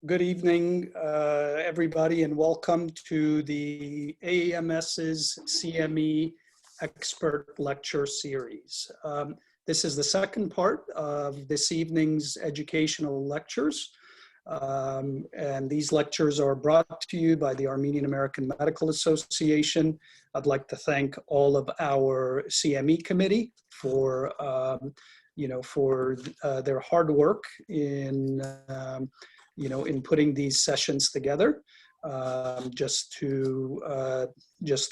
Good evening, everybody, and welcome to the AAMS's CME Expert Lecture Series. This is the second part of this evening's educational lectures. And these lectures are brought to you by the Armenian American Medical Association. I'd like to thank all of our CME committee for their hard work in in putting these sessions together. Just to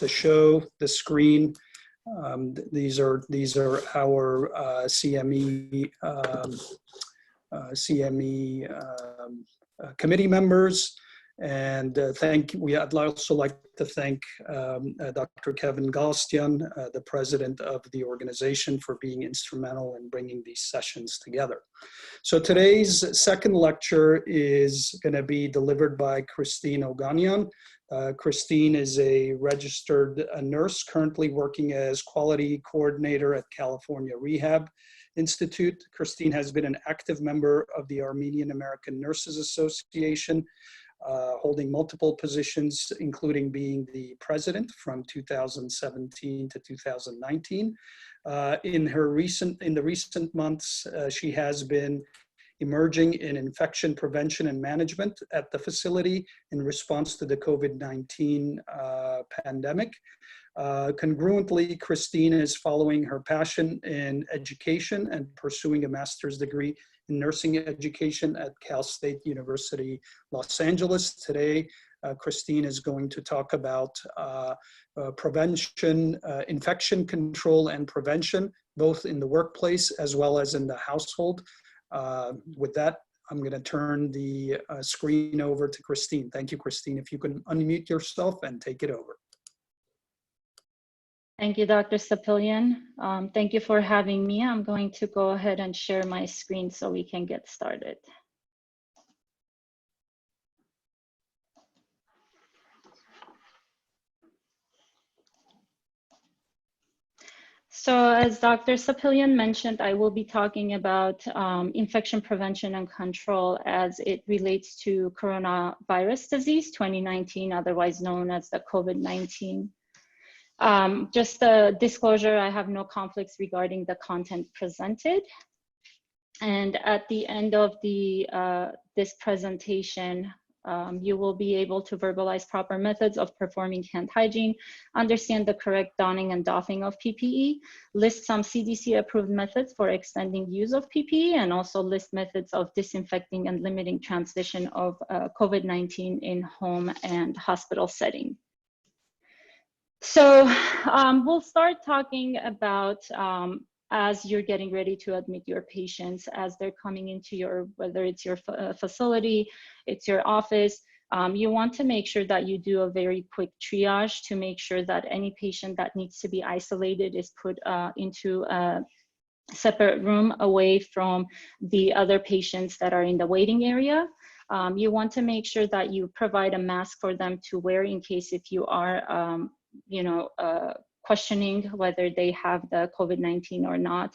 show the screen, these are our CME committee members, and I'd also like to thank Dr. Kevin Galstian, the president of the organization, for being instrumental in bringing these sessions together. So today's second lecture is going to be delivered by Kristine Oganian. Kristine is a registered nurse currently working as quality coordinator at California Rehab Institute. Kristine has been an active member of the Armenian American Nurses Association, holding multiple positions, including being the president from 2017 to 2019. In the recent months, she has been emerging in infection prevention and management at the facility in response to the COVID-19 pandemic. Congruently, Kristine is following her passion in education and pursuing a master's degree in nursing education at Cal State University, Los Angeles. Today, Kristine is going to talk about prevention, infection control and prevention, both in the workplace as well as in the household. With that, I'm going to turn the screen over to Kristine. Thank you, Kristine. If you can unmute yourself and take it over. Thank you, Dr. Sapilian. Thank you for having me. I'm going to go ahead and share my screen so we can get started. So as Dr. Sapilian mentioned, I will be talking about infection prevention and control as it relates to coronavirus disease 2019, otherwise known as the COVID-19. Just a disclosure, I have no conflicts regarding the content presented. And at the end of this presentation, you will be able to verbalize proper methods of performing hand hygiene, understand the correct donning and doffing of PPE, list some CDC approved methods for extending use of PPE, and also list methods of disinfecting and limiting transmission of COVID-19 in home and hospital setting. So we'll start talking about as you're getting ready to admit your patients, as they're coming into whether it's your facility, it's your office, you want to make sure that you do a very quick triage to make sure that any patient that needs to be isolated is put into a separate room away from the other patients that are in the waiting area. You want to make sure that you provide a mask for them to wear in case if you are questioning whether they have the COVID-19 or not.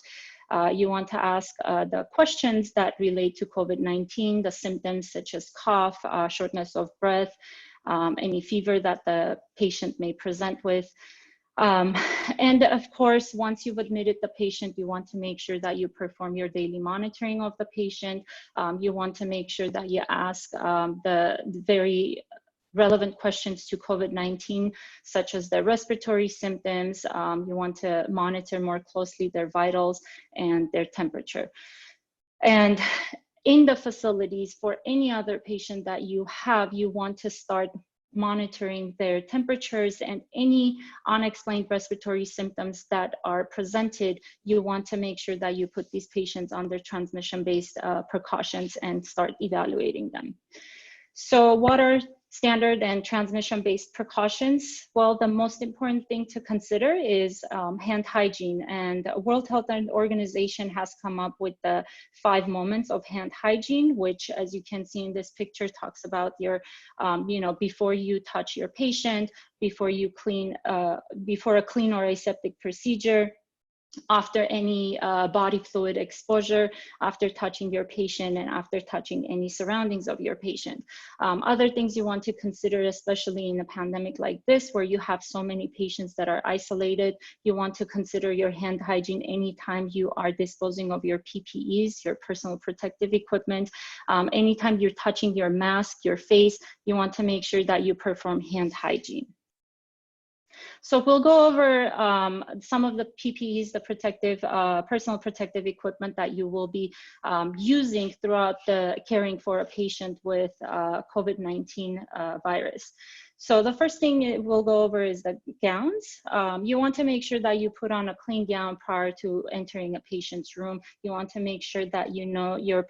You want to ask the questions that relate to COVID-19, the symptoms such as cough, shortness of breath, any fever that the patient may present with. And of course, once you've admitted the patient, you want to make sure that you perform your daily monitoring of the patient. You want to make sure that you ask the very relevant questions to COVID-19, such as their respiratory symptoms. You want to monitor more closely their vitals and their temperature. And in the facilities, for any other patient that you have, you want to start monitoring their temperatures and any unexplained respiratory symptoms that are presented. You want to make sure that you put these patients under transmission-based precautions and start evaluating them. So what are standard and transmission-based precautions? Well, the most important thing to consider is hand hygiene, and World Health Organization has come up with the 5 moments of hand hygiene, which, as you can see in this picture, talks about your, before you touch your patient, before you clean, before a clean or aseptic procedure, after any body fluid exposure, after touching your patient, and after touching any surroundings of your patient. Other things you want to consider, especially in a pandemic like this, where you have so many patients that are isolated, you want to consider your hand hygiene anytime you are disposing of your PPEs, your personal protective equipment. Anytime you're touching your mask, your face, you want to make sure that you perform hand hygiene. So we'll go over some of the PPEs, the protective, personal protective equipment that you will be using throughout the caring for a patient with COVID-19 virus. So the first thing we'll go over is the gowns. You want to make sure that you put on a clean gown prior to entering a patient's room. You want to make sure that you know your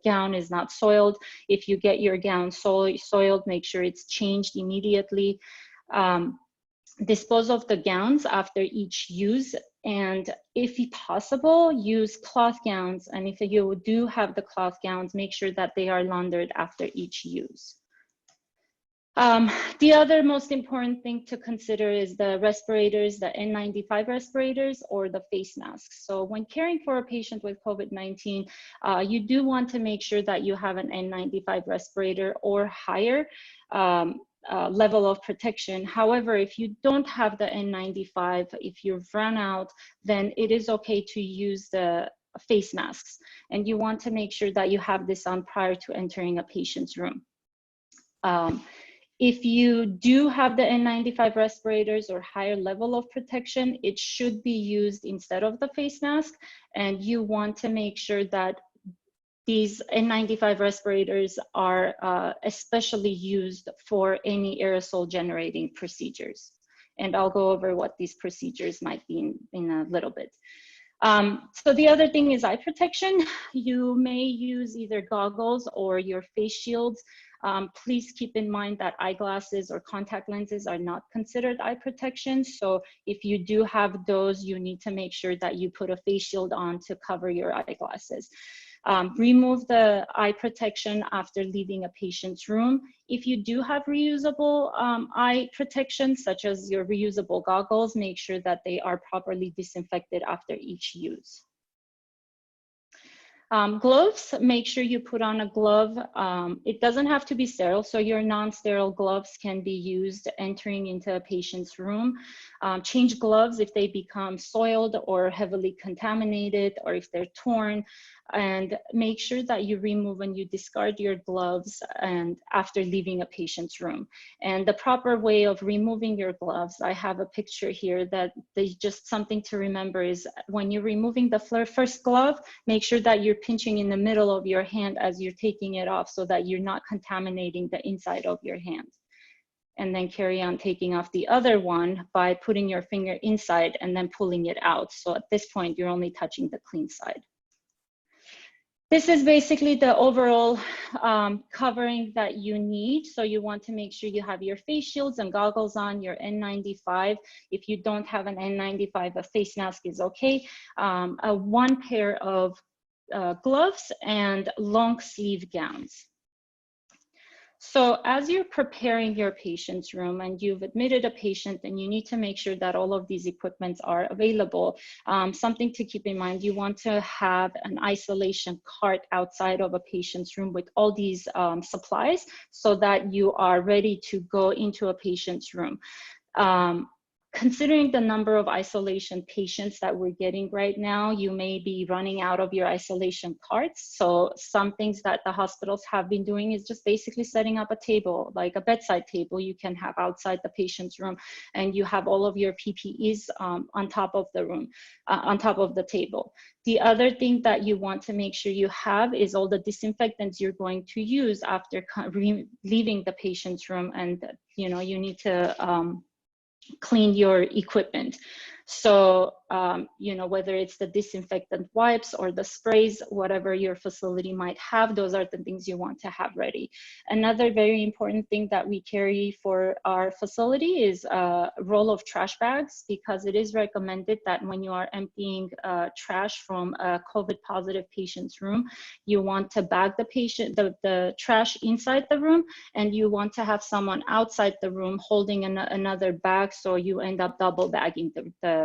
gown is not soiled. If you get your gown soiled, make sure it's changed immediately. Dispose of the gowns after each use, and if possible, use cloth gowns. And if you do have the cloth gowns, make sure that they are laundered after each use. The other most important thing to consider is the respirators, the N95 respirators, or the face masks. So when caring for a patient with COVID-19, you do want to make sure that you have an N95 respirator or higher level of protection. However, if you don't have the N95, if you've run out, then it is okay to use the face masks. And you want to make sure that you have this on prior to entering a patient's room. If you do have the N95 respirators or higher level of protection, it should be used instead of the face mask. And you want to make sure that these N95 respirators are especially used for any aerosol generating procedures. And I'll go over what these procedures might be in a little bit. So the other thing is eye protection. You may use either goggles or your face shields. Please keep in mind that eyeglasses or contact lenses are not considered eye protection. So if you do have those, you need to make sure that you put a face shield on to cover your eyeglasses. Remove the eye protection after leaving a patient's room. If you do have reusable eye protection, such as your reusable goggles, make sure that they are properly disinfected after each use. Gloves, make sure you put on a glove. It doesn't have to be sterile, so your non-sterile gloves can be used entering into a patient's room. Change gloves if they become soiled or heavily contaminated, or if they're torn, and make sure that you remove and you discard your gloves and after leaving a patient's room. And the proper way of removing your gloves, I have a picture here that there's just something to remember is when you're removing the first glove, make sure that you're pinching in the middle of your hand as you're taking it off so that you're not contaminating the inside of your hand. And then carry on taking off the other one by putting your finger inside and then pulling it out. So at this point, you're only touching the clean side. This is basically the overall covering that you need. So you want to make sure you have your face shields and goggles on, your N95. If you don't have an N95, a face mask is okay. One pair of gloves and long sleeve gowns. So as you're preparing your patient's room and you've admitted a patient, and you need to make sure that all of these equipments are available. Something to keep in mind, you want to have an isolation cart outside of a patient's room with all these supplies so that you are ready to go into a patient's room. Considering the number of isolation patients that we're getting right now, you may be running out of your isolation carts. So some things that the hospitals have been doing is just basically setting up a table, like a bedside table you can have outside the patient's room, and you have all of your PPEs on top of the room, on top of the table. The other thing that you want to make sure you have is all the disinfectants you're going to use after leaving the patient's room, and you need to clean your equipment. So, whether it's the disinfectant wipes or the sprays, whatever your facility might have, those are the things you want to have ready. Another very important thing that we carry for our facility is a roll of trash bags, because it is recommended that when you are emptying trash from a COVID positive patient's room, you want to bag the trash inside the room, and you want to have someone outside the room holding another bag, so you end up double bagging the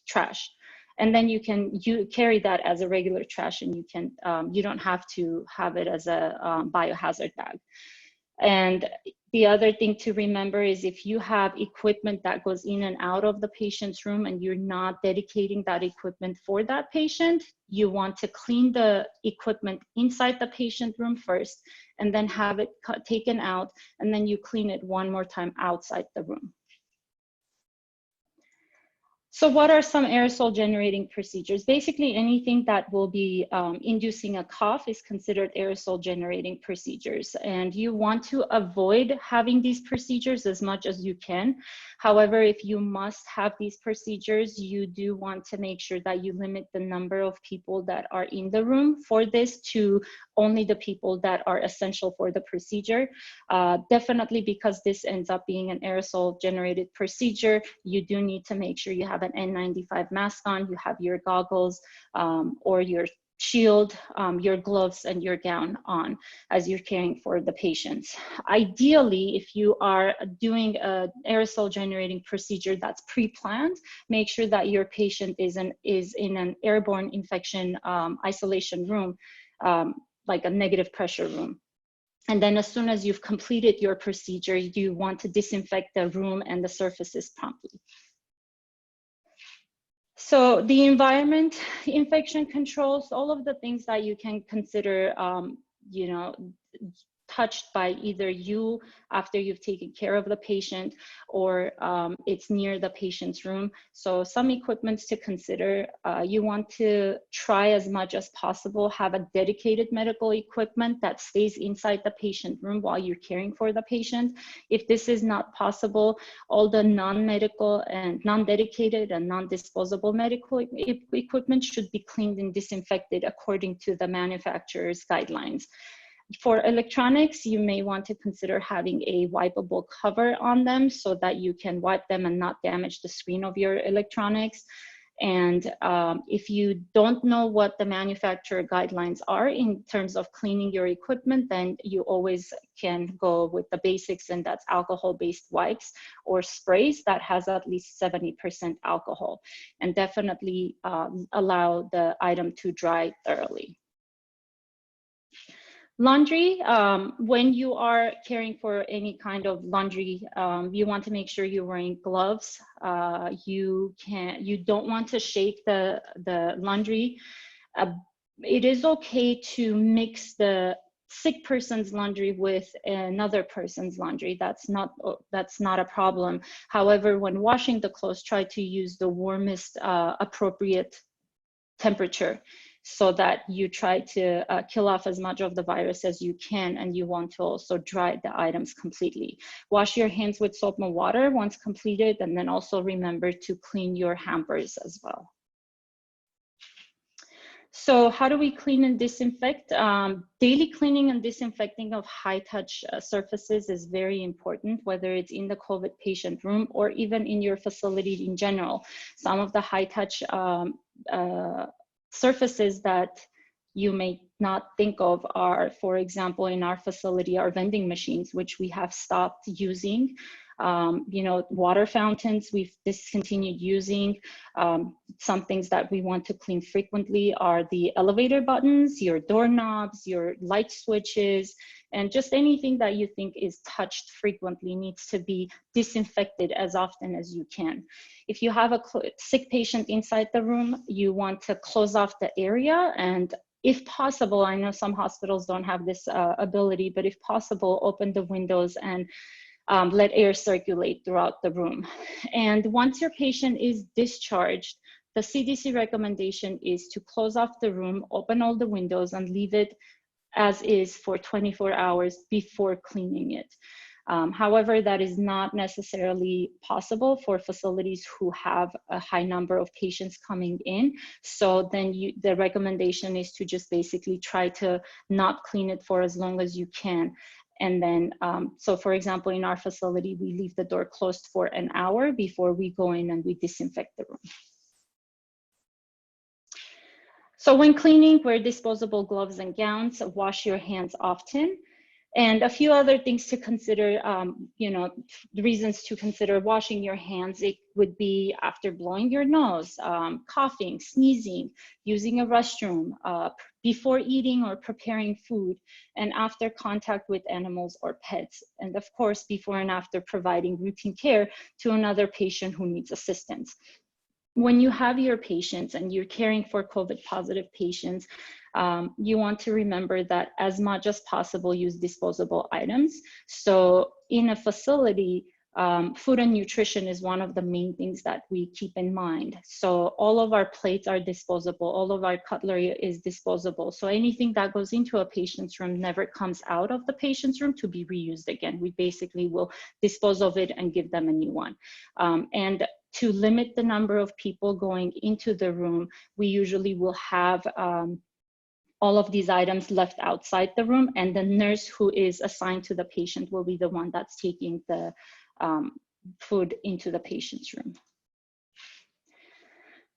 trash. And then you carry that as a regular trash, and you don't have to have it as a biohazard bag. And the other thing to remember is if you have equipment that goes in and out of the patient's room and you're not dedicating that equipment for that patient, you want to clean the equipment inside the patient room first, and then have it taken out, and then you clean it one more time outside the room. So what are some aerosol generating procedures? Basically, anything that will be inducing a cough is considered aerosol generating procedures. And you want to avoid having these procedures as much as you can. However, if you must have these procedures, you do want to make sure that you limit the number of people that are in the room for this to only the people that are essential for the procedure. Definitely, because this ends up being an aerosol generated procedure, you do need to make sure you have an N95 mask on, you have your goggles or your shield, your gloves and your gown on as you're caring for the patients. Ideally, if you are doing an aerosol generating procedure that's pre-planned, make sure that your patient is in an airborne infection isolation room, like a negative pressure room. And then as soon as you've completed your procedure, you want to disinfect the room and the surfaces promptly. So the environment, infection controls, all of the things that you can consider, you know, touched by either you after you've taken care of the patient, or it's near the patient's room. So some equipments to consider, you want to try as much as possible, have a dedicated medical equipment that stays inside the patient room while you're caring for the patient. If this is not possible, all the non-medical and non-dedicated and non-disposable medical equipment should be cleaned and disinfected according to the manufacturer's guidelines. For electronics, you may want to consider having a wipeable cover on them so that you can wipe them and not damage the screen of your electronics. And if you don't know what the manufacturer guidelines are in terms of cleaning your equipment, then you always can go with the basics, and that's alcohol-based wipes or sprays that has at least 70% alcohol, and definitely allow the item to dry thoroughly. Laundry, when you are caring for any kind of laundry, you want to make sure you're wearing gloves. You don't want to shake the laundry. It is okay to mix the sick person's laundry with another person's laundry. That's not a problem. However, when washing the clothes, try to use the warmest appropriate temperature, so that you try to kill off as much of the virus as you can, and you want to also dry the items completely. Wash your hands with soap and water once completed, and then also remember to clean your hampers as well. So how do we clean and disinfect? Daily cleaning and disinfecting of high-touch surfaces is very important, whether it's in the COVID patient room or even in your facility in general. Some of the high-touch surfaces that you may not think of are, for example, in our facility, our vending machines, which we have stopped using. You know, water fountains we've discontinued using. Some things that we want to clean frequently are the elevator buttons, your doorknobs, your light switches, and just anything that you think is touched frequently needs to be disinfected as often as you can. If you have a sick patient inside the room, you want to close off the area, and if possible, I know some hospitals don't have this ability, but if possible, open the windows and let air circulate throughout the room. And once your patient is discharged, the CDC recommendation is to close off the room, open all the windows, and leave it as is for 24 hours before cleaning it. However, that is not necessarily possible for facilities who have a high number of patients coming in. So then the recommendation is to just basically try to not clean it for as long as you can. And then, so for example, in our facility, we leave the door closed for an hour before we go in and we disinfect the room. So when cleaning, wear disposable gloves and gowns, wash your hands often. And a few other things to consider, you know, the reasons to consider washing your hands. It would be after blowing your nose, coughing, sneezing, using a restroom, before eating or preparing food, and after contact with animals or pets. And of course, before and after providing routine care to another patient who needs assistance. When you have your patients and you're caring for COVID positive patients, you want to remember that as much as possible, use disposable items. So in a facility, food and nutrition is one of the main things that we keep in mind. So all of our plates are disposable, all of our cutlery is disposable. So anything that goes into a patient's room never comes out of the patient's room to be reused again. We basically will dispose of it and give them a new one. And to limit the number of people going into the room, we usually will have all of these items left outside the room, and the nurse who is assigned to the patient will be the one that's taking the food into the patient's room.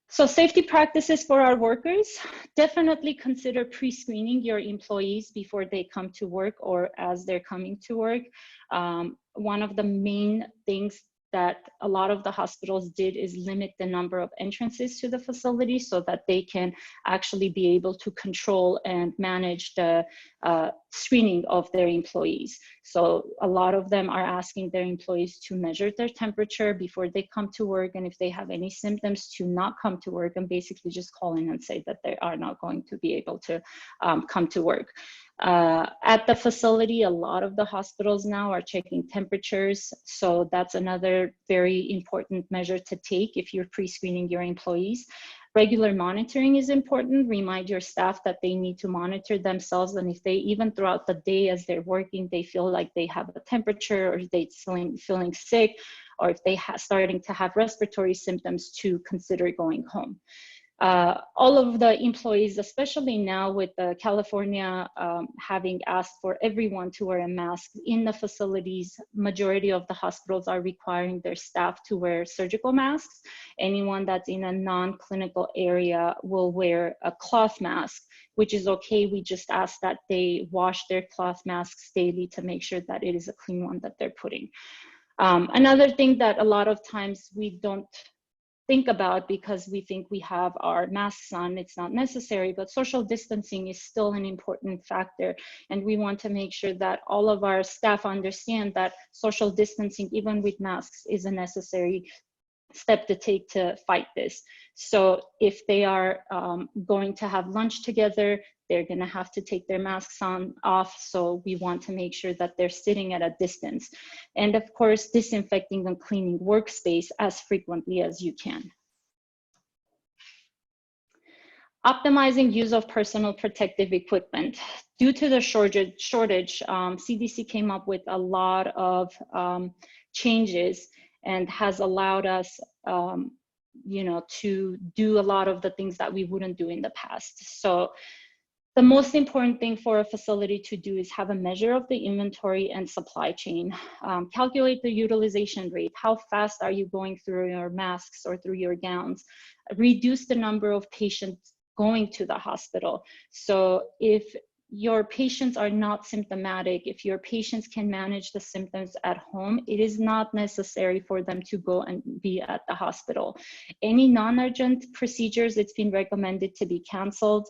So safety practices for our workers, definitely consider pre-screening your employees before they come to work or as they're coming to work. One of the main things that a lot of the hospitals did is limit the number of entrances to the facility so that they can actually be able to control and manage the screening of their employees. So a lot of them are asking their employees to measure their temperature before they come to work, and if they have any symptoms, to not come to work and basically just call in and say that they are not going to be able to come to work. At the facility, a lot of the hospitals now are checking temperatures. So that's another very important measure to take if you're pre-screening your employees. Regular monitoring is important. Remind your staff that they need to monitor themselves. And if they, even throughout the day as they're working, they feel like they have a temperature or they're feeling sick, or if they starting to have respiratory symptoms, to consider going home. All of the employees, especially now with California having asked for everyone to wear a mask in the facilities, majority of the hospitals are requiring their staff to wear surgical masks. Anyone that's in a non-clinical area will wear a cloth mask, which is okay. We just ask that they wash their cloth masks daily to make sure that it is a clean one that they're putting. Another thing that a lot of times we don't think about because we think we have our masks on, it's not necessary, but social distancing is still an important factor. And we want to make sure that all of our staff understand that social distancing, even with masks, is a necessary step to take to fight this. So if they are going to have lunch together, they're going to have to take their masks off. So we want to make sure that they're sitting at a distance. And of course, disinfecting and cleaning workspace as frequently as you can. Optimizing use of personal protective equipment. Due to the shortage, CDC came up with a lot of changes and has allowed us to do a lot of the things that we wouldn't do in the past. So the most important thing for a facility to do is have a measure of the inventory and supply chain. Calculate the utilization rate. How fast are you going through your masks or through your gowns? Reduce the number of patients going to the hospital. So if your patients are not symptomatic, if your patients can manage the symptoms at home, it is not necessary for them to go and be at the hospital. Any non-urgent procedures, it's been recommended to be canceled.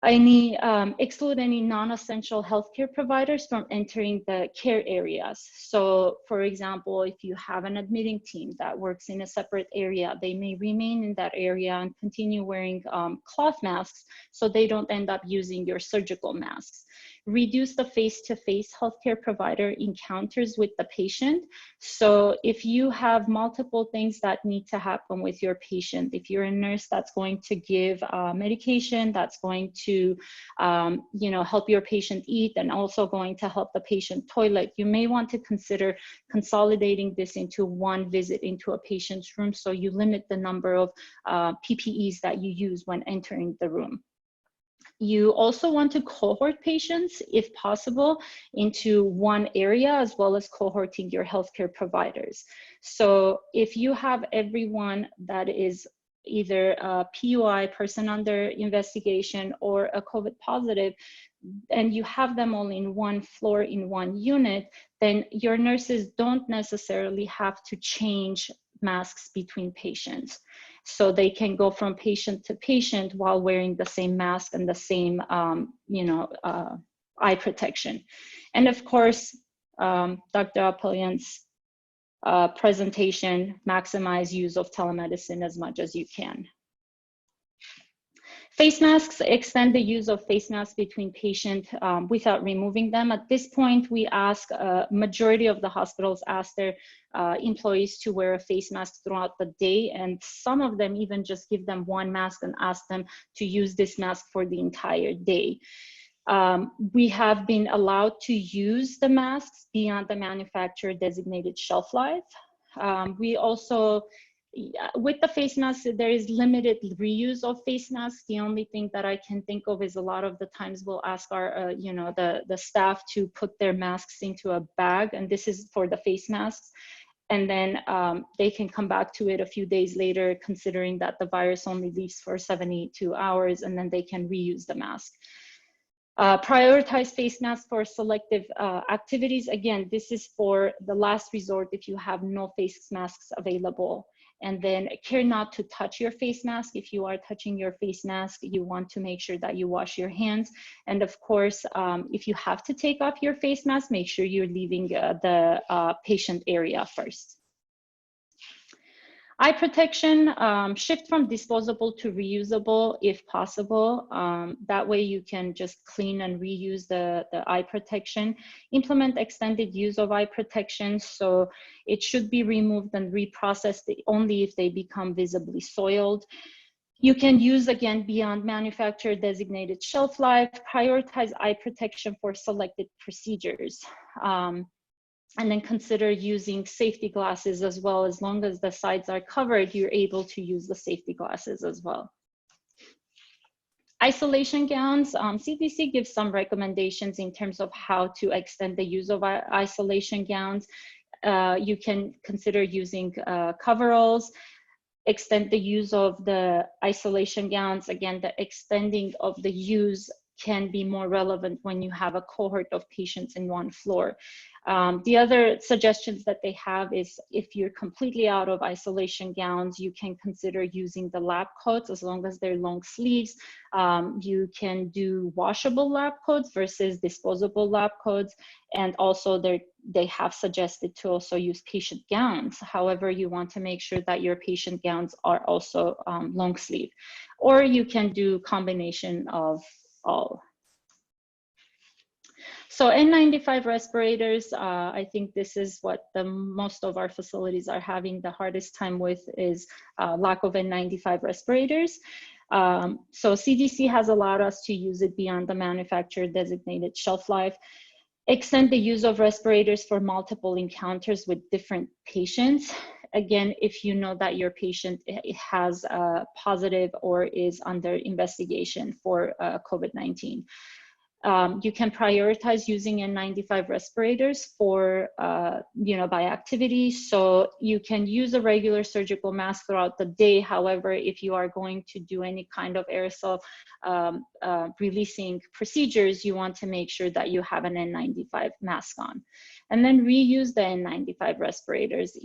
Exclude any non-essential healthcare providers from entering the care areas. So for example, if you have an admitting team that works in a separate area, they may remain in that area and continue wearing cloth masks so they don't end up using your surgical masks. Reduce the face-to-face healthcare provider encounters with the patient. So if you have multiple things that need to happen with your patient, if you're a nurse that's going to give medication, that's going to help your patient eat and also going to help the patient toilet, you may want to consider consolidating this into one visit into a patient's room so you limit the number of PPEs that you use when entering the room. You also want to cohort patients, if possible, into one area, as well as cohorting your healthcare providers. So if you have everyone that is either a PUI, person under investigation, or a COVID positive, and you have them all in one floor, in one unit, then your nurses don't necessarily have to change masks between patients. So they can go from patient to patient while wearing the same mask and the same, eye protection. And of course, Dr. Apelian's presentation, maximize use of telemedicine as much as you can. Face masks, extend the use of face masks between patients without removing them. At this point, we ask, majority of the hospitals ask their employees to wear a face mask throughout the day, and some of them even just give them one mask and ask them to use this mask for the entire day. We have been allowed to use the masks beyond the manufacturer designated shelf life. We also, with the face masks, there is limited reuse of face masks. The only thing that I can think of is a lot of the times we'll ask our, the staff to put their masks into a bag, and this is for the face masks. And then they can come back to it a few days later, considering that the virus only leaves for 72 hours, and then they can reuse the mask. Prioritize face masks for selective activities. Again, this is for the last resort if you have no face masks available. And then care not to touch your face mask. If you are touching your face mask, you want to make sure that you wash your hands. And of course, if you have to take off your face mask, make sure you're leaving the patient area first. Eye protection, shift from disposable to reusable if possible. That way you can just clean and reuse the eye protection. Implement extended use of eye protection, so it should be removed and reprocessed only if they become visibly soiled. You can use, again, beyond manufacturer designated shelf life. Prioritize eye protection for selected procedures. And then consider using safety glasses as well. As long as the sides are covered, you're able to use the safety glasses as well. Isolation gowns, CDC gives some recommendations in terms of how to extend the use of isolation gowns. You can consider using coveralls, extend the use of the isolation gowns. Again, the extending of the use can be more relevant when you have a cohort of patients in one floor. The other suggestions that they have is if you're completely out of isolation gowns, you can consider using the lab coats as long as they're long sleeves. You can do washable lab coats versus disposable lab coats. And also they have suggested to also use patient gowns. However, you want to make sure that your patient gowns are also long sleeve. Or you can do combination of all. So N95 respirators, I think this is what most of our facilities are having the hardest time with, is lack of N95 respirators. So CDC has allowed us to use it beyond the manufacturer designated shelf life. Extend the use of respirators for multiple encounters with different patients. Again, if you know that your patient has a positive or is under investigation for COVID-19. You can prioritize using N95 respirators for, by activity. So you can use a regular surgical mask throughout the day. However, if you are going to do any kind of aerosol releasing procedures, you want to make sure that you have an N95 mask on. And then reuse the N95 respirators.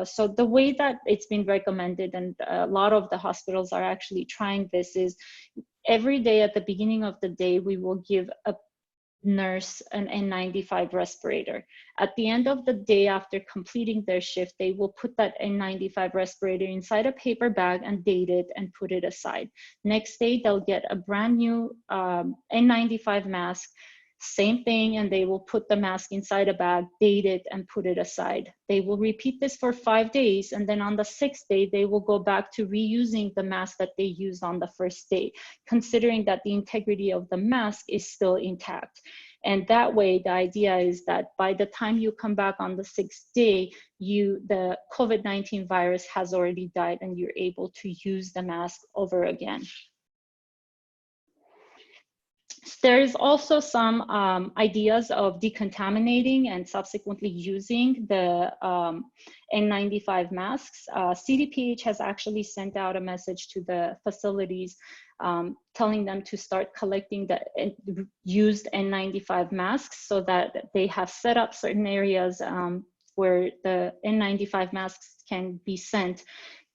So the way that it's been recommended, and a lot of the hospitals are actually trying this, is every day at the beginning of the day, we will give a nurse an N95 respirator. At the end of the day, after completing their shift, they will put that N95 respirator inside a paper bag and date it and put it aside. Next day, they'll get a brand new N95 mask, same thing, and they will put the mask inside a bag, date it, and put it aside. They will repeat this for 5 days, and then on the 6th day, they will go back to reusing the mask that they used on the first day, considering that the integrity of the mask is still intact. And that way, the idea is that by the time you come back on the 6th day, the COVID-19 virus has already died, and you're able to use the mask over again. There is also some ideas of decontaminating and subsequently using the N95 masks. CDPH has actually sent out a message to the facilities telling them to start collecting the used N95 masks so that they have set up certain areas where the N95 masks can be sent,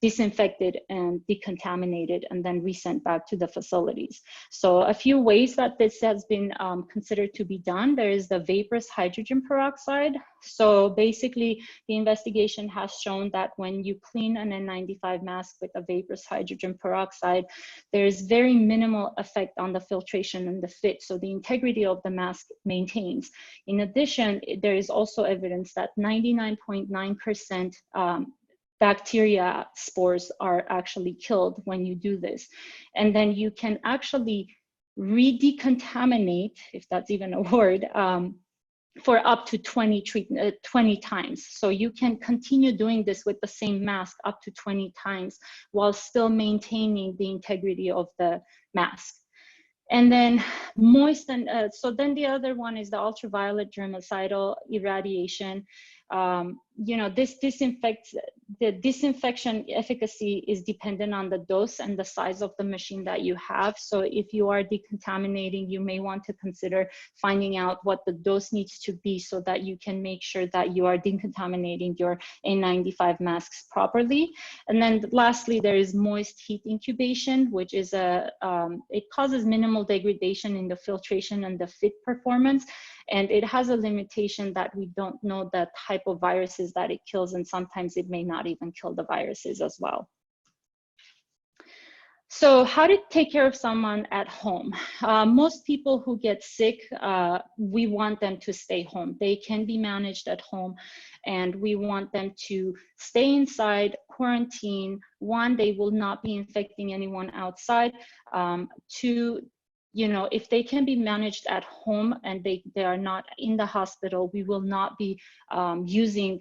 disinfected and decontaminated, and then resent back to the facilities. So a few ways that this has been considered to be done. There is the vaporous hydrogen peroxide. So basically the investigation has shown that when you clean an N95 mask with a vaporous hydrogen peroxide, there's very minimal effect on the filtration and the fit. So the integrity of the mask maintains. In addition, there is also evidence that 99.9% bacteria spores are actually killed when you do this. And then you can actually re-decontaminate, if that's even a word, for up to 20 times. So you can continue doing this with the same mask up to 20 times while still maintaining the integrity of the mask. And then moisten, so then the other one is the ultraviolet germicidal irradiation. You know, this the disinfection efficacy is dependent on the dose and the size of the machine that you have. So if you are decontaminating, you may want to consider finding out what the dose needs to be so that you can make sure that you are decontaminating your N95 masks properly. And then lastly, there is moist heat incubation, which is it causes minimal degradation in the filtration and the fit performance. And it has a limitation that we don't know the type of viruses that it kills, and sometimes it may not even kill the viruses as well. So how to take care of someone at home? Most people who get sick, we want them to stay home. They can be managed at home, and we want them to stay inside, quarantine. One, they will not be infecting anyone outside. Two, you know, if they can be managed at home and they are not in the hospital, we will not be using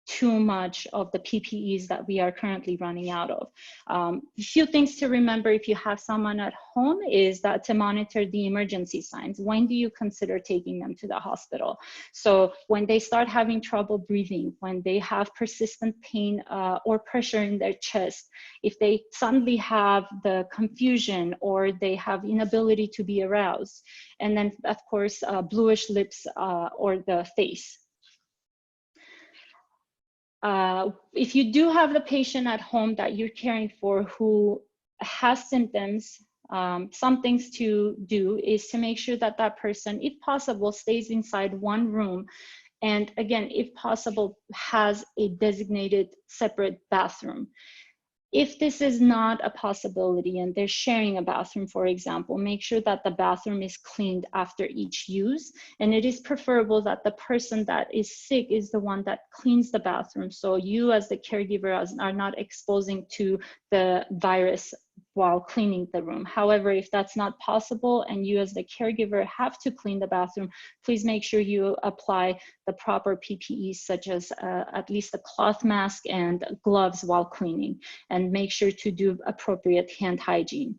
too much of the PPEs that we are currently running out of. A few things to remember if you have someone at home is that to monitor the emergency signs. When do you consider taking them to the hospital? So when they start having trouble breathing, when they have persistent pain or pressure in their chest, if they suddenly have the confusion or they have inability to be aroused, and then of course bluish lips or the face. If you do have the patient at home that you're caring for who has symptoms, some things to do is to make sure that that person, if possible, stays inside one room. And again, if possible, has a designated separate bathroom. If this is not a possibility and they're sharing a bathroom, for example, make sure that the bathroom is cleaned after each use. And it is preferable that the person that is sick is the one that cleans the bathroom. So you as the caregiver are not exposing to the virus while cleaning the room. However, if that's not possible and you as the caregiver have to clean the bathroom, please make sure you apply the proper PPEs, such as at least a cloth mask and gloves while cleaning, and make sure to do appropriate hand hygiene.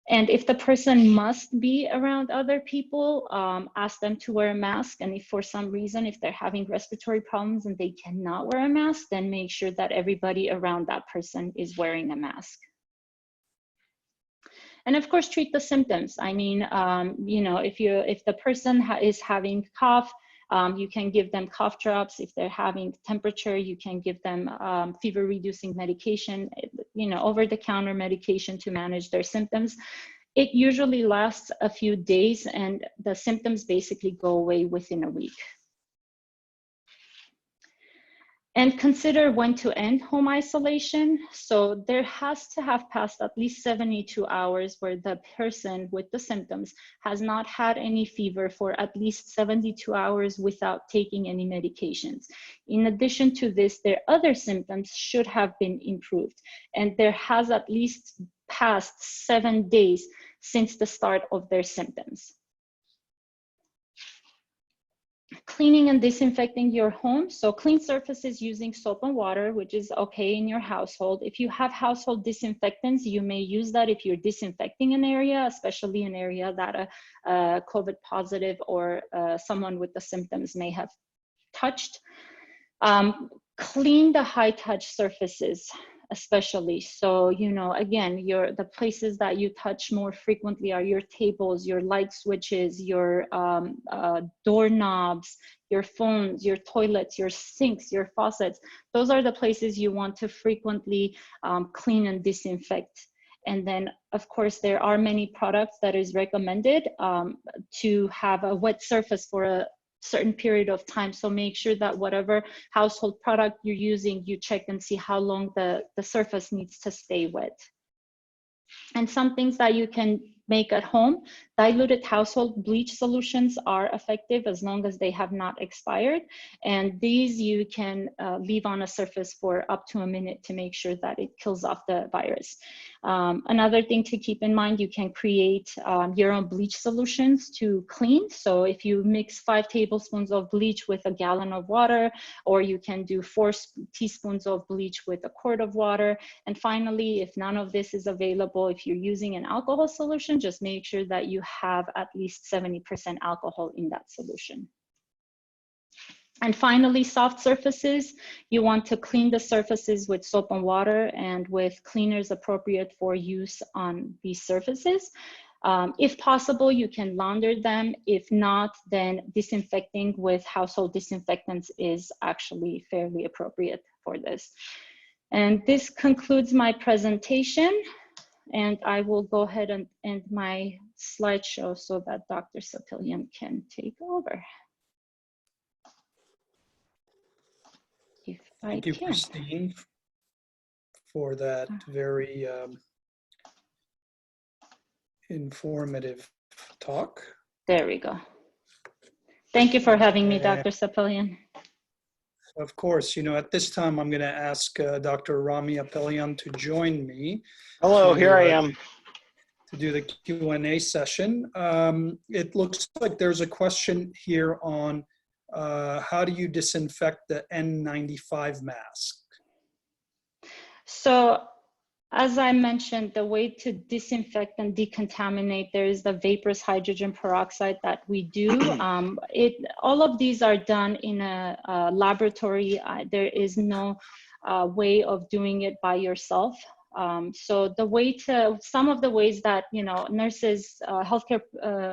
And if the person must be around other people, ask them to wear a mask. And if for some reason, if they're having respiratory problems and they cannot wear a mask, then make sure that everybody around that person is wearing a mask. And of course, treat the symptoms. I mean, you know, if the person is having cough, you can give them cough drops. If they're having temperature, you can give them fever-reducing medication, you know, over-the-counter medication to manage their symptoms. It usually lasts a few days, and the symptoms basically go away within a week. And consider when to end home isolation. So there has to have passed at least 72 hours where the person with the symptoms has not had any fever for at least 72 hours without taking any medications. In addition to this, their other symptoms should have been improved. And there has at least passed 7 days since the start of their symptoms. cleaning and disinfecting your home. So clean surfaces using soap and water, which is okay in your household. If you have household disinfectants, you may use that if you're disinfecting an area, especially an area that a COVID positive or someone with the symptoms may have touched. Clean the high touch surfaces, especially. So, you know, again, the places that you touch more frequently are your tables, your light switches, your doorknobs, your phones, your toilets, your sinks, your faucets. Those are the places you want to frequently clean and disinfect. And then, of course, there are many products that is recommended to have a wet surface for a certain period of time. So make sure that whatever household product you're using, you check and see how long the surface needs to stay wet. And some things that you can make at home, diluted household bleach solutions are effective as long as they have not expired. And these you can leave on a surface for up to a minute to make sure that it kills off the virus. Another thing to keep in mind, you can create your own bleach solutions to clean. So if you mix 5 tablespoons of bleach with a gallon of water, or you can do 4 teaspoons of bleach with a quart of water. And finally, if none of this is available, if you're using an alcohol solution, just make sure that you have at least 70% alcohol in that solution. And finally, soft surfaces. You want to clean the surfaces with soap and water and with cleaners appropriate for use on these surfaces. If possible, you can launder them. If not, then disinfecting with household disinfectants is actually fairly appropriate for this. And this concludes my presentation. And I will go ahead and end my slideshow so that Dr. Sapilian can take over. Thank you, Kristine, for that very informative talk. There we go. Thank you for having me, Dr. Sapilian. Of course, you know, at this time, I'm going to ask Dr. Rami Apelian to join me. Hello, here I am. To do the Q&A session. It looks like there's a question here on how do you disinfect the N95 mask? So, as I mentioned, the way to disinfect and decontaminate, there is the vaporous hydrogen peroxide that we do. All of these are done in a laboratory. There is no way of doing it by yourself. So some of the ways that, you know, nurses, healthcare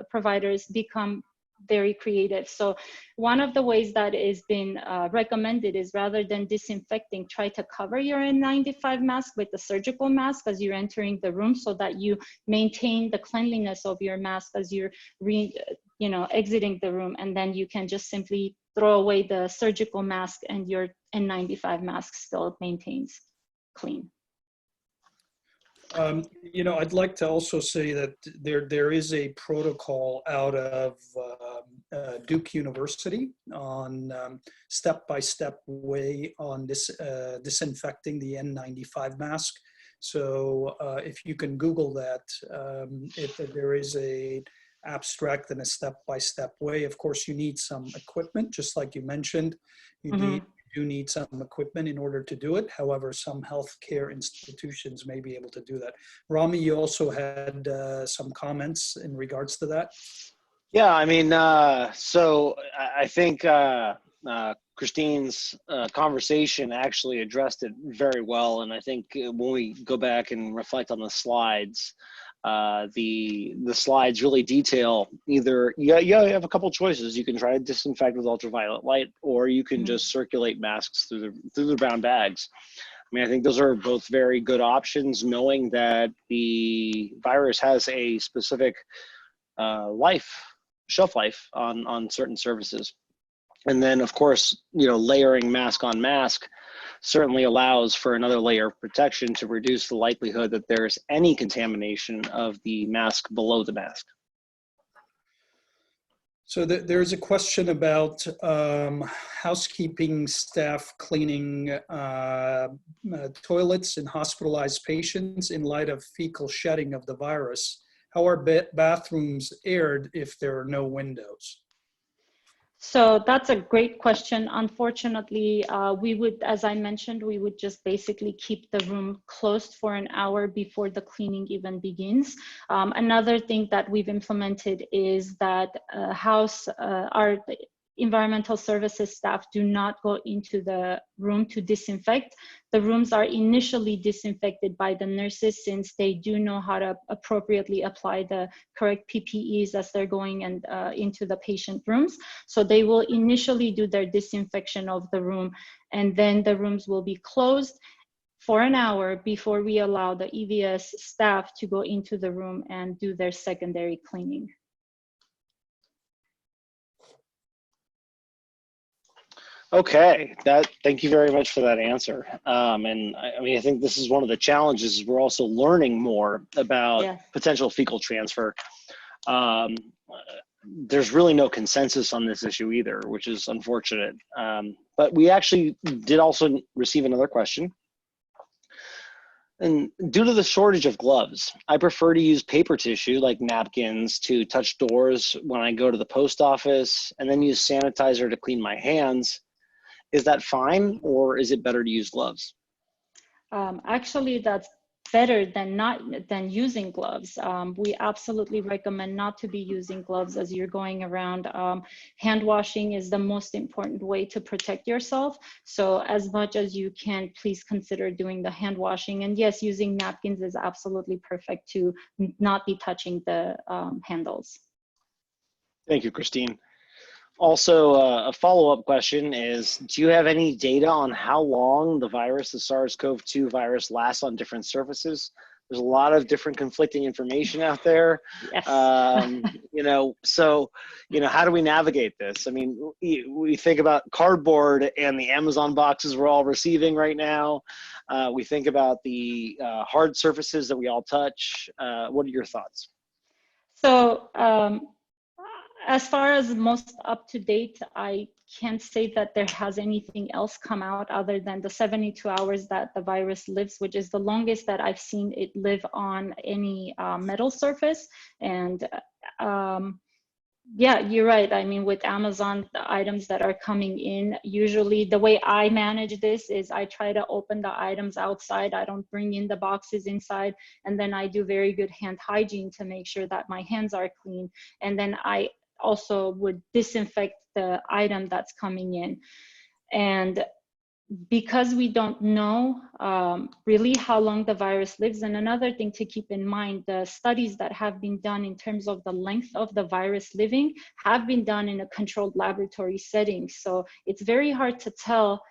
providers become very creative. So one of the ways that is been recommended is, rather than disinfecting, try to cover your N95 mask with the surgical mask as you're entering the room, so that you maintain the cleanliness of your mask as you're exiting the room, and then you can just simply throw away the surgical mask and your N95 mask still maintains clean. You know, I'd like to also say that there is a protocol out of Duke University on step-by-step way on this disinfecting the N95 mask. So if you can Google that, there is a abstract and a step-by-step way. Of course, you need some equipment, just like you mentioned. You do need some equipment in order to do it. However, some healthcare institutions may be able to do that. Rami, you also had some comments in regards to that. Yeah, I mean, so I think Kristine's conversation actually addressed it very well. And I think when we go back and reflect on the slides, the slides really detail either, you have a couple choices. You can try to disinfect with ultraviolet light, or you can just circulate masks through the brown bags. I mean, I think those are both very good options, knowing that the virus has a specific shelf life on certain surfaces. And then, of course, you know, layering mask on mask certainly allows for another layer of protection to reduce the likelihood that there's any contamination of the mask below the mask. So there's a question about housekeeping staff cleaning toilets in hospitalized patients in light of fecal shedding of the virus. How are bathrooms aired if there are no windows? So that's a great question. Unfortunately, we would, as I mentioned, we would just basically keep the room closed for an hour before the cleaning even begins. Another thing that we've implemented is that our environmental services staff do not go into the room to disinfect. The rooms are initially disinfected by the nurses, since they do know how to appropriately apply the correct PPEs as they're going and into the patient rooms. So they will initially do their disinfection of the room, and then the rooms will be closed for an hour before we allow the EVS staff to go into the room and do their secondary cleaning. Okay, thank you very much for that answer. And I mean, I think this is one of the challenges. We're also learning more about potential fecal transfer. There's really no consensus on this issue either, which is unfortunate. But we actually did also receive another question. And due to the shortage of gloves, I prefer to use paper tissue like napkins to touch doors when I go to the post office, and then use sanitizer to clean my hands. Is that fine, or is it better to use gloves? Actually, that's better than using gloves. We absolutely recommend not to be using gloves as you're going around. Hand washing is the most important way to protect yourself. So as much as you can, please consider doing the hand washing. And yes, using napkins is absolutely perfect to not be touching the handles. Thank you, Kristine. Also, a follow-up question is, do you have any data on how long the virus, the SARS-CoV-2 virus, lasts on different surfaces? There's a lot of different conflicting information out there. Yes. How do we navigate this? I mean, we think about cardboard and the Amazon boxes we're all receiving right now. We think about the hard surfaces that we all touch. What are your thoughts? So, as far as most up to date, I can't say that there has anything else come out other than the 72 hours that the virus lives, which is the longest that I've seen it live on any metal surface. And yeah, you're right. I mean, with Amazon, the items that are coming in, usually the way I manage this is I try to open the items outside. I don't bring in the boxes inside. And then I do very good hand hygiene to make sure that my hands are clean. And then I also would disinfect the item that's coming in. And because we don't know really how long the virus lives, and another thing to keep in mind, the studies that have been done in terms of the length of the virus living have been done in a controlled laboratory setting. So it's very hard to tell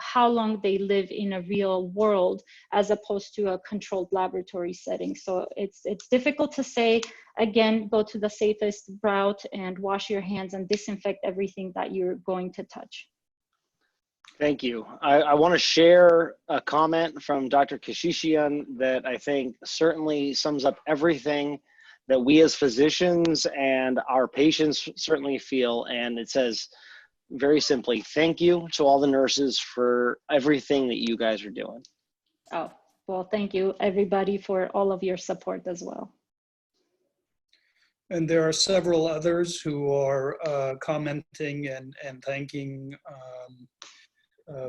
how long they live in a real world as opposed to a controlled laboratory setting. So it's difficult to say. Again, go to the safest route and wash your hands and disinfect everything that you're going to touch. Thank you. I want to share a comment from Dr. Kashishian that I think certainly sums up everything that we as physicians and our patients certainly feel. And it says very simply, thank you to all the nurses for everything that you guys are doing. Oh, well, thank you everybody for all of your support as well. And there are several others who are commenting and thanking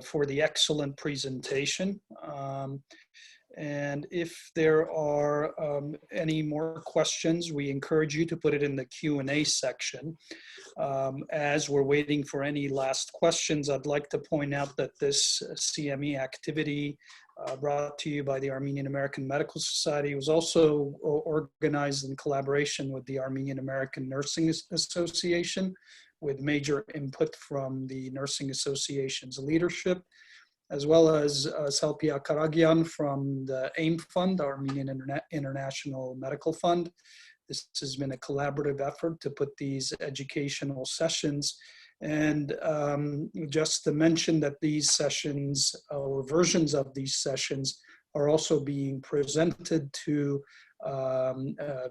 for the excellent presentation. And if there are any more questions, we encourage you to put it in the Q&A section. As we're waiting for any last questions, I'd like to point out that this CME activity brought to you by the Armenian American Medical Society was also organized in collaboration with the Armenian American Nursing Association, with major input from the Nursing Association's leadership, as well as Salpia Karagian from the AIM Fund, Armenian International Medical Fund. This has been a collaborative effort to put these educational sessions. And just to mention that these sessions, or versions of these sessions, are also being presented to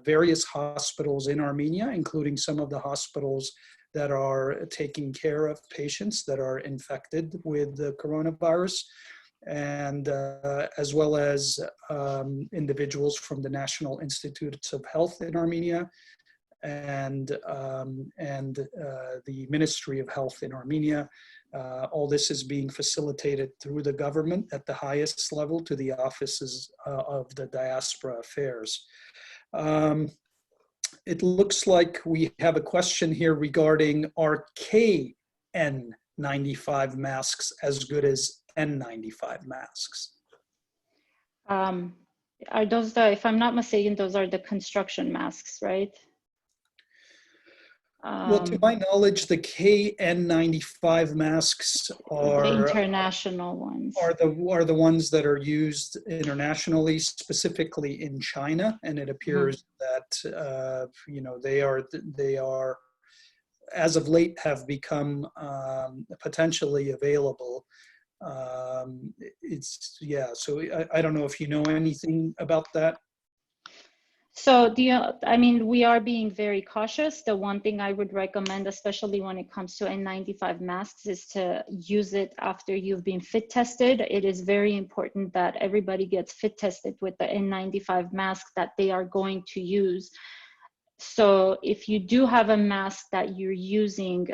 various hospitals in Armenia, including some of the hospitals that are taking care of patients that are infected with the coronavirus, and as well as individuals from the National Institutes of Health in Armenia, and the Ministry of Health in Armenia. All this is being facilitated through the government at the highest level to the offices of the Diaspora Affairs. It looks like we have a question here regarding are KN95 masks as good as N95 masks? Are those the, if I'm not mistaken, those are the construction masks, right? Well, to my knowledge, the KN95 masks are the international ones. Are the ones that are used internationally, specifically in China, and it appears that you know, they are as of late have become potentially available. So I don't know if you know anything about that. So I mean, we are being very cautious. The one thing I would recommend, especially when it comes to N95 masks, is to use it after you've been fit tested. It is very important that everybody gets fit tested with the N95 mask that they are going to use. So if you do have a mask that you're using,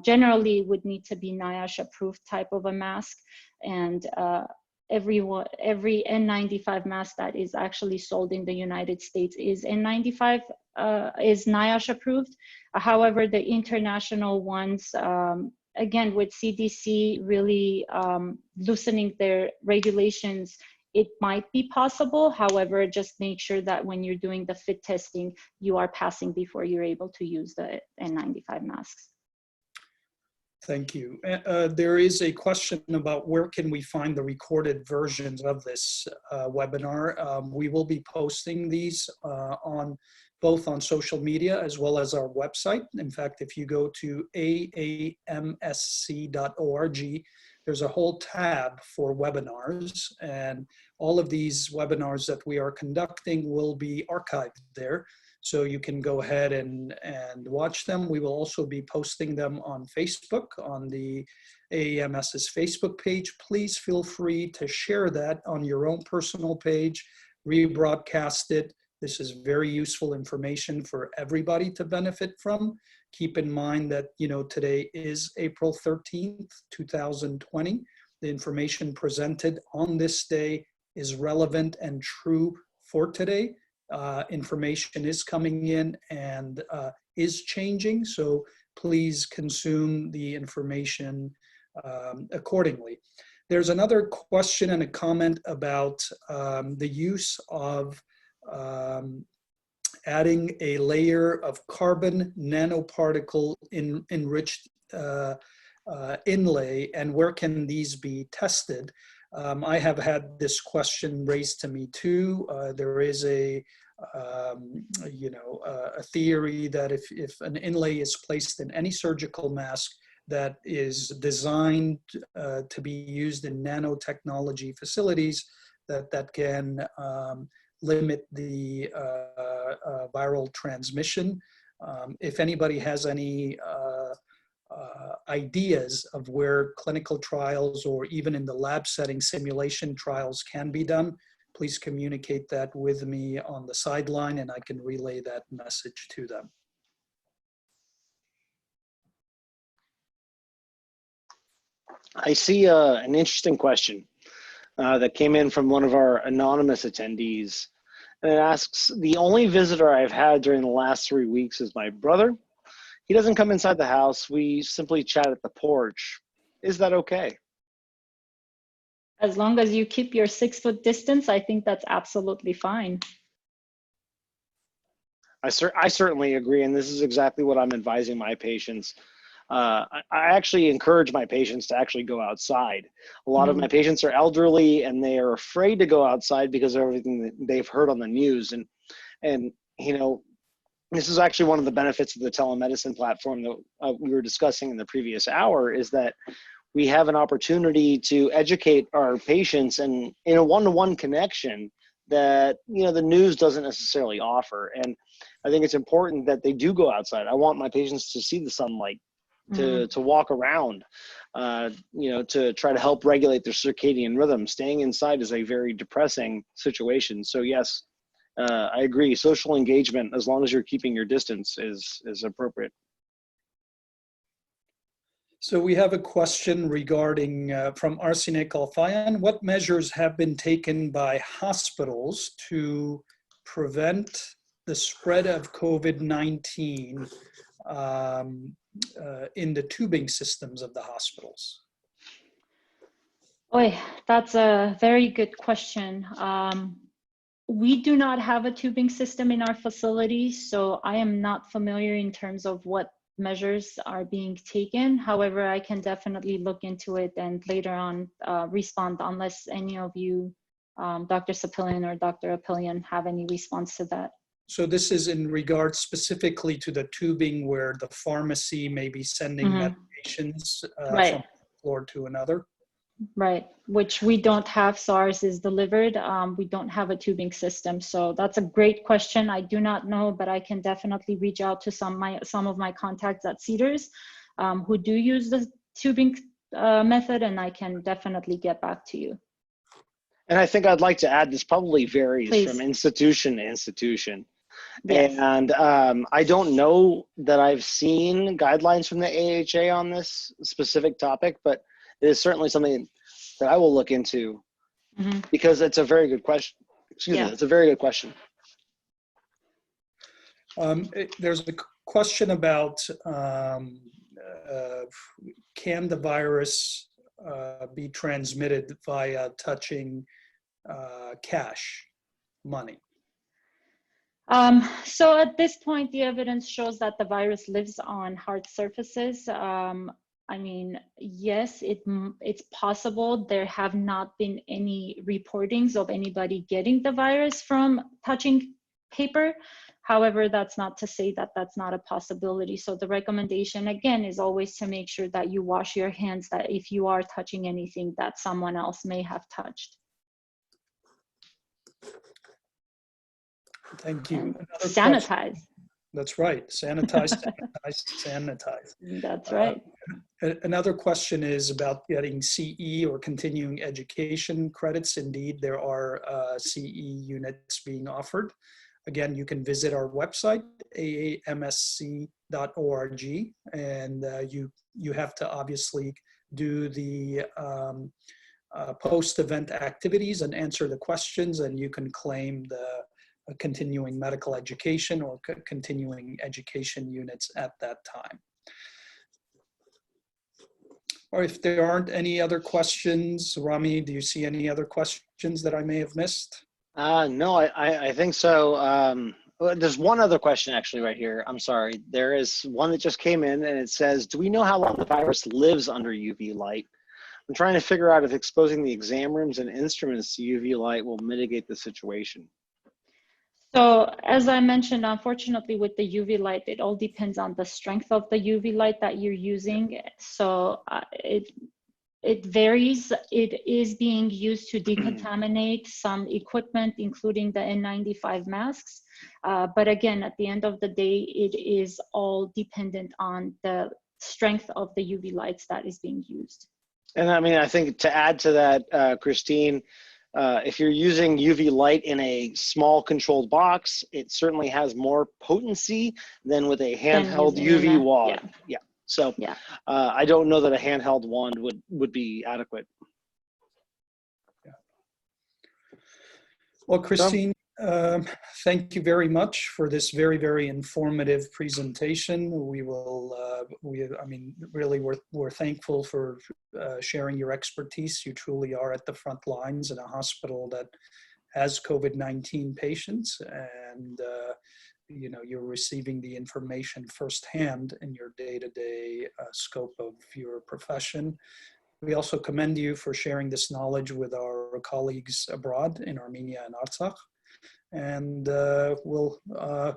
generally it would need to be NIOSH approved type of a mask, and every N95 mask that is actually sold in the United States is N95, is NIOSH approved. However, the international ones, again, with CDC really loosening their regulations, it might be possible. However, just make sure that when you're doing the fit testing, you are passing before you're able to use the N95 masks. Thank you. There is a question about where can we find the recorded versions of this webinar. We will be posting these both on social media as well as our website. In fact, if you go to aamsc.org, there's a whole tab for webinars, and all of these webinars that we are conducting will be archived there. So you can go ahead and watch them. We will also be posting them on Facebook, on the AAMS's Facebook page. Please feel free to share that on your own personal page, rebroadcast it. This is very useful information for everybody to benefit from. Keep in mind that, you know, today is April 13th, 2020. The information presented on this day is relevant and true for today. Information is coming in and is changing, so please consume the information accordingly. There's another question and a comment about the use of adding a layer of carbon nanoparticle enriched inlay, and where can these be tested? I have had this question raised to me too. There is a theory that if an inlay is placed in any surgical mask that is designed to be used in nanotechnology facilities, that can limit the viral transmission. If anybody has any ideas of where clinical trials or even in the lab setting simulation trials can be done, please communicate that with me on the sideline and I can relay that message to them. I see an interesting question that came in from one of our anonymous attendees. And it asks, the only visitor I've had during the last 3 weeks is my brother. He doesn't come inside the house. We simply chat at the porch. Is that okay? As long as you keep your 6-foot distance, I think that's absolutely fine. I certainly agree, and this is exactly what I'm advising my patients. I actually encourage my patients to actually go outside. A lot of my patients are elderly, and they are afraid to go outside because of everything that they've heard on the news. And you know, this is actually one of the benefits of the telemedicine platform that we were discussing in the previous hour, is that we have an opportunity to educate our patients and in a one-to-one connection that, you know, the news doesn't necessarily offer. And I think it's important that they do go outside. I want my patients to see the sunlight, to walk around, you know, to try to help regulate their circadian rhythm. Staying inside is a very depressing situation. So yes, I agree. Social engagement, as long as you're keeping your distance, is appropriate. So we have a question regarding from Arsenic Alfayan. What measures have been taken by hospitals to prevent the spread of COVID-19 in the tubing systems of the hospitals? Boy, that's a very good question. We do not have a tubing system in our facility, so I am not familiar in terms of what measures are being taken. However, I can definitely look into it and later on respond, unless any of you, Dr. Sapilian or Dr. Apilian, have any response to that. So this is in regard specifically to the tubing where the pharmacy may be sending medications Right. from one floor to another? Right, which we don't have, so ours is delivered. We don't have a tubing system. So that's a great question. I do not know, but I can definitely reach out to some of my contacts at Cedars who do use the tubing method, and I can definitely get back to you. And I think I'd like to add, this probably varies Please. from institution to institution. Yes. And I don't know that I've seen guidelines from the AHA on this specific topic, but it is certainly something that I will look into because it's a very good question. Excuse me, it's a very good question. There's a question about can the virus be transmitted via touching cash, money? So at this point, the evidence shows that the virus lives on hard surfaces. I mean, yes, it's possible. There have not been any reportings of anybody getting the virus from touching paper. However, that's not to say that that's not a possibility. So the recommendation, again, is always to make sure that you wash your hands, that if you are touching anything that someone else may have touched. Thank you. Sanitize. Question. That's right. Sanitize, sanitize, sanitize. That's right. Another question is about getting CE or continuing education credits. Indeed, there are CE units being offered. Again, you can visit our website, aamsc.org, and you have to obviously do the post-event activities and answer the questions, and you can claim the continuing medical education or continuing education units at that time. Or if there aren't any other questions, Rami, do you see any other questions that I may have missed? No, I think so. There's one other question actually right here. I'm sorry. There is one that just came in and it says, do we know how long the virus lives under UV light? I'm trying to figure out if exposing the exam rooms and instruments to UV light will mitigate the situation. So as I mentioned, unfortunately with the UV light, it all depends on the strength of the UV light that you're using. So it varies. It is being used to decontaminate some equipment, including the N95 masks. But again, at the end of the day, it is all dependent on the strength of the UV lights that is being used. And I mean, I think to add to that, Kristine, if you're using UV light in a small controlled box, it certainly has more potency than with a handheld UV wand. Yeah. So I don't know that a handheld wand would be adequate. Yeah. Well, Kristine, thank you very much for this very, very informative presentation. We will, I mean, really, we're thankful for sharing your expertise. You truly are at the front lines in a hospital that has COVID-19 patients, and you know, you're receiving the information firsthand in your day-to-day scope of your profession. We also commend you for sharing this knowledge with our colleagues abroad in Armenia and Artsakh. And we'll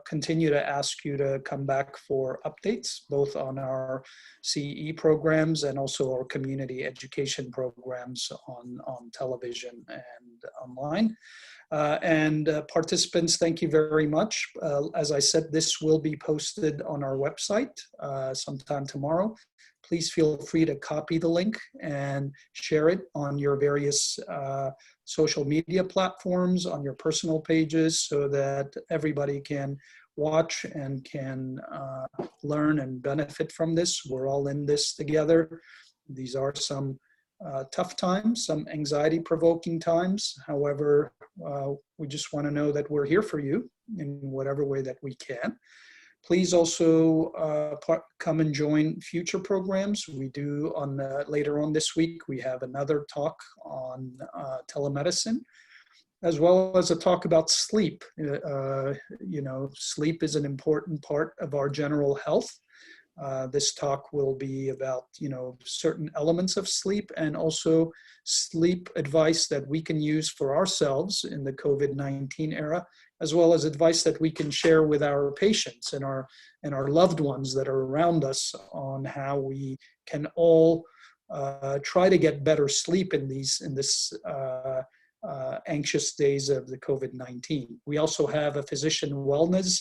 continue to ask you to come back for updates, both on our CE programs and also our community education programs on television and online. Participants, thank you very much. As I said, this will be posted on our website sometime tomorrow. please feel free to copy the link and share it on your various social media platforms, on your personal pages, so that everybody can watch and can learn and benefit from this. We're all in this together. These are some tough times, some anxiety-provoking times. However, we just want to know that we're here for you in whatever way that we can. Please also come and join future programs. We do later on this week, we have another talk on telemedicine, as well as a talk about sleep. Sleep is an important part of our general health. This talk will be about, certain elements of sleep, and also sleep advice that we can use for ourselves in the COVID-19 era, as well as advice that we can share with our patients and our loved ones that are around us on how we can all try to get better sleep in this anxious days of the COVID-19. We also have a physician wellness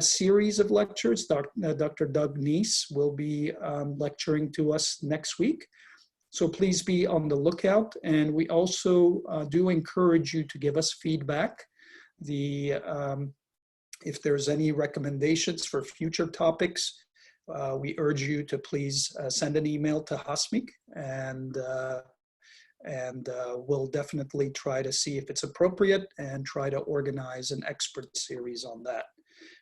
series of lectures. Dr. Doug Neese will be lecturing to us next week. So please be on the lookout. And we also do encourage you to give us feedback. If there's any recommendations for future topics, we urge you to please send an email to Hasmik, and we'll definitely try to see if it's appropriate and try to organize an expert series on that.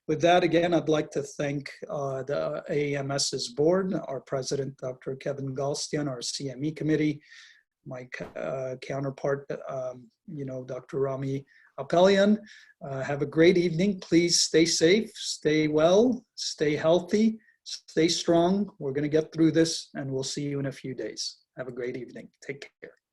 With that, again, I'd like to thank the AAMS's board, our president, Dr. Kevin Galstian, our CME committee, my counterpart, Dr. Rami Apelian. Have a great evening. Please stay safe, stay well, stay healthy, stay strong. We're going to get through this, and we'll see you in a few days. Have a great evening. Take care.